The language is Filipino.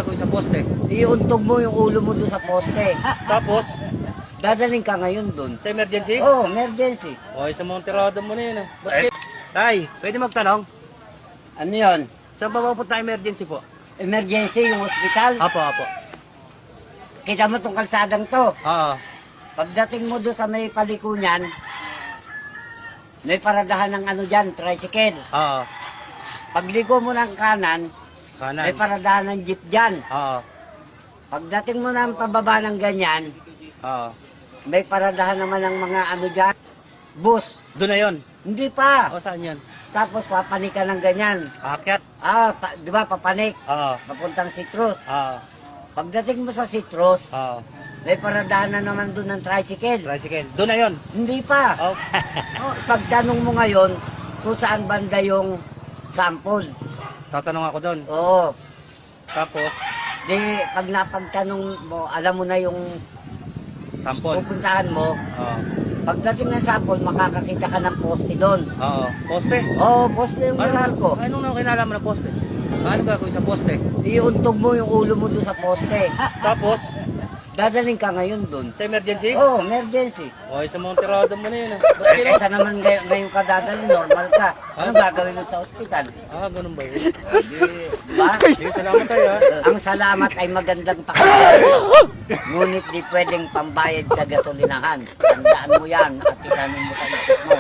gagawin sa poste? Iuntog mo yung ulo mo doon sa poste. Tapos, Dadaling ka ngayon doon. sa emergency? Oh, emergency. Okay, sa mga tirada mo na yun ah. Tay, pwede magtanong? Ano yon? Saan ba mapunta emergency po? Emergency, yung hospital. Apo. Kita mo tong kalsadang to. Oo. Pagdating mo doon sa may paliko niyan, may paradahan ng ano dyan, tricycle. Oo. Pagliko mo ng kanan, may Kanan. paradahan ng jeep dyan. Oo. Pagdating mo ng pababa ng ganyan, Oo. may paradahan naman ng mga ano dyan, bus. Doon na yun. Hindi pa. O, saan yun? Tapos papanik ka ng ganyan. Akyat. Di ba, papanik. Oo. Papuntang Citrus. Oo. Pagdating mo sa Citrus, Oo. may paradahan na naman doon ng tricycle. Tricycle. Doon na yun. Hindi pa. Oh. Pagtanong mo ngayon, kung saan banda yung sample. Tatanong ako doon. Oo. Tapos, Di, pag napagtanong mo, alam mo na yung sampol. pupuntahan mo. Oo. Pagdating ng sample, makakakita ka ng poste doon. Oo. Poste. Oo, poste yung lugar ko. Anong kinalaman ng poste? Ano gagawin sa poste? Iuntog mo yung ulo mo doon sa poste. Tapos, Dadaling ka ngayon doon. sa emergency? Oo, emergency. Okay, sa mga tirada mo na yun ah. Kaysa naman ngayon ka dadalhin, normal ka. Anong gagawin mo sa ospital? Ganun ba yun? Diba? Sige, salamat tayo ah. Ang salamat ay magandang pakinggan. Ngunit di pwedeng pambayad sa gasolinahan. Tandaan mo yan at itanin mo sa isip mo.